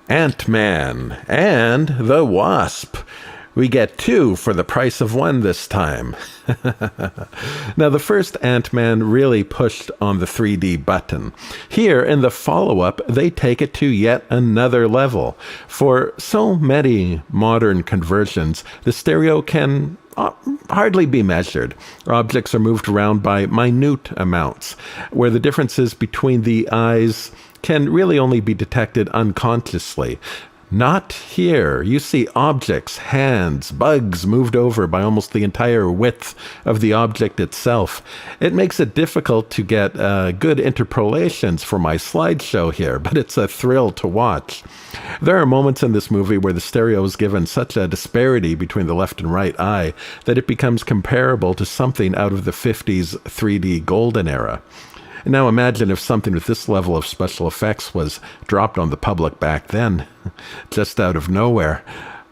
Ant-Man and the Wasp. We get two for the price of one this time. Now, the first Ant-Man really pushed on the 3D button. Here, in the follow-up, they take it to yet another level. For so many modern conversions, the stereo can hardly be measured. Objects are moved around by minute amounts, where the differences between the eyes can really only be detected unconsciously. Not here. You see objects, hands, bugs moved over by almost the entire width of the object itself. It makes it difficult to get good interpolations for my slideshow here, but it's a thrill to watch. There are moments in this movie where the stereo is given such a disparity between the left and right eye that it becomes comparable to something out of the 50s 3D golden era. Now imagine if something with this level of special effects was dropped on the public back then, just out of nowhere.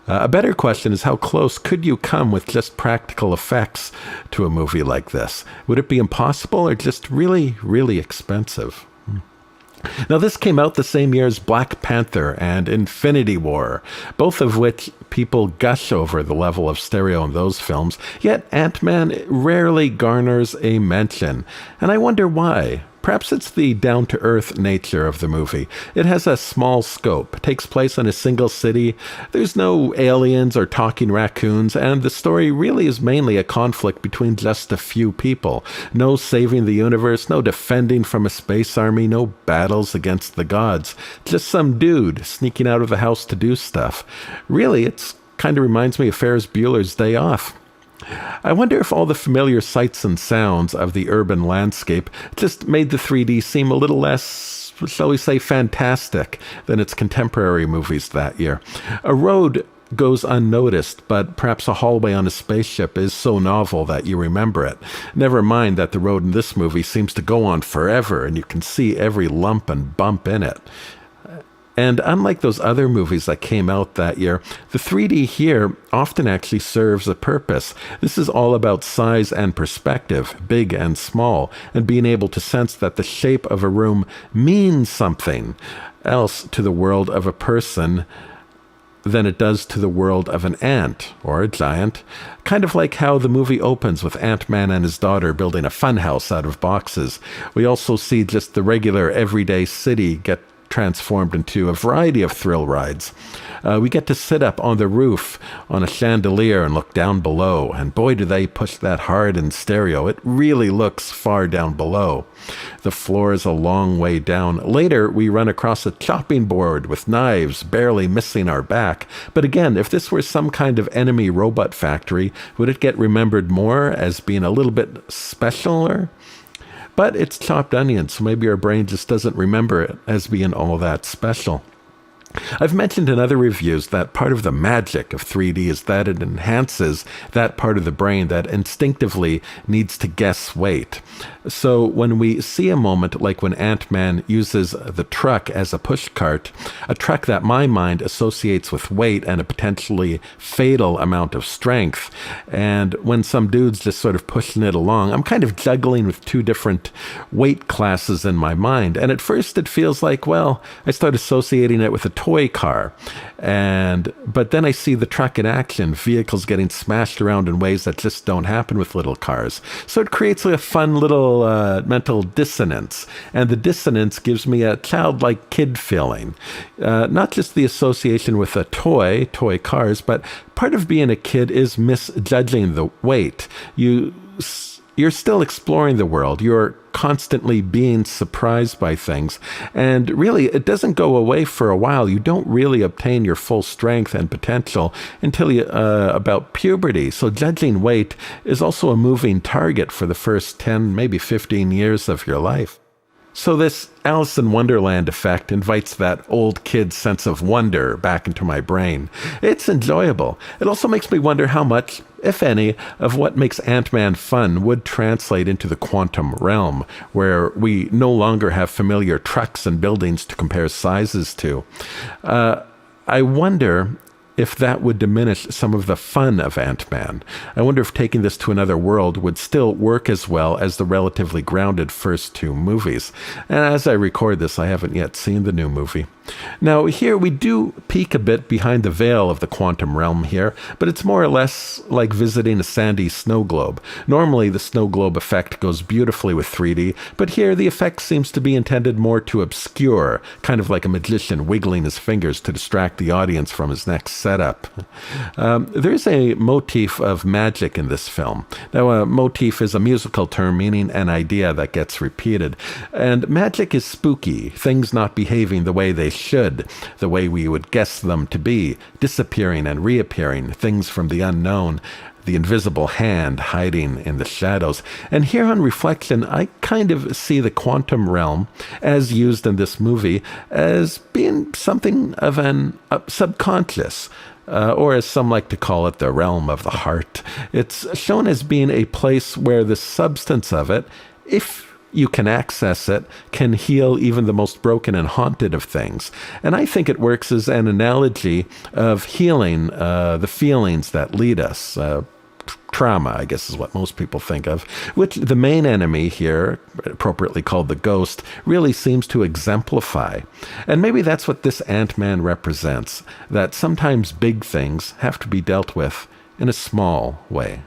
A better question is, how close could you come with just practical effects to a movie like this? Would it be impossible or just really, really expensive? Now, this came out the same year as Black Panther and Infinity War, both of which people gush over the level of stereo in those films, yet Ant-Man rarely garners a mention. And I wonder why. Perhaps it's the down-to-earth nature of the movie. It has a small scope, takes place in a single city, there's no aliens or talking raccoons, and the story really is mainly a conflict between just a few people. No saving the universe, no defending from a space army, no battles against the gods. Just some dude sneaking out of the house to do stuff. Really, it's kind of reminds me of Ferris Bueller's Day Off. I wonder if all the familiar sights and sounds of the urban landscape just made the 3D seem a little less, shall we say, fantastic than its contemporary movies that year. A road goes unnoticed, but perhaps a hallway on a spaceship is so novel that you remember it. Never mind that the road in this movie seems to go on forever, and you can see every lump and bump in it. And unlike those other movies that came out that year, the 3D here often actually serves a purpose. This is all about size and perspective, big and small, and being able to sense that the shape of a room means something else to the world of a person than it does to the world of an ant or a giant. Kind of like how the movie opens with Ant-Man and his daughter building a funhouse out of boxes. We also see just the regular everyday city get transformed into a variety of thrill rides. We get to sit up on the roof on a chandelier and look down below, and boy do they push that hard in stereo. It really looks far down below. The floor is a long way down. Later, we run across a chopping board with knives barely missing our back. But again, if this were some kind of enemy robot factory, would it get remembered more as being a little bit specialer? But it's chopped onion, so maybe our brain just doesn't remember it as being all that special. I've mentioned in other reviews that part of the magic of 3D is that it enhances that part of the brain that instinctively needs to guess weight. So when we see a moment like when Ant-Man uses the truck as a pushcart, a truck that my mind associates with weight and a potentially fatal amount of strength, and when some dude's just sort of pushing it along, I'm kind of juggling with two different weight classes in my mind. And at first it feels like, well, I start associating it with a toy car. But then I see the truck in action, vehicles getting smashed around in ways that just don't happen with little cars. So it creates a fun little mental dissonance. And the dissonance gives me a childlike kid feeling. Not just the association with a toy cars, but part of being a kid is misjudging the weight. You're still exploring the world. You're constantly being surprised by things. And really, it doesn't go away for a while. You don't really obtain your full strength and potential until about puberty. So judging weight is also a moving target for the first 10, maybe 15 years of your life. So this Alice in Wonderland effect invites that old kid sense of wonder back into my brain. It's enjoyable. It also makes me wonder how much, if any, of what makes Ant-Man fun would translate into the quantum realm, where we no longer have familiar trucks and buildings to compare sizes to. I wonder if that would diminish some of the fun of Ant-Man. I wonder if taking this to another world would still work as well as the relatively grounded first two movies. And as I record this, I haven't yet seen the new movie. Now, here we do peek a bit behind the veil of the quantum realm here, but it's more or less like visiting a sandy snow globe. Normally, the snow globe effect goes beautifully with 3D, but here the effect seems to be intended more to obscure, kind of like a magician wiggling his fingers to distract the audience from his next setup. There's a motif of magic in this film. Now, a motif is a musical term meaning an idea that gets repeated, and magic is spooky, things not behaving the way they should, the way we would guess them to be, disappearing and reappearing, things from the unknown, the invisible hand hiding in the shadows. And here on reflection, I kind of see the quantum realm, as used in this movie, as being something of an subconscious, or as some like to call it, the realm of the heart. It's shown as being a place where the substance of it, if you can access it, can heal even the most broken and haunted of things. And I think it works as an analogy of healing the feelings that lead us. Trauma, I guess, is what most people think of, which the main enemy here, appropriately called the ghost, really seems to exemplify. And maybe that's what this Ant-Man represents, that sometimes big things have to be dealt with in a small way.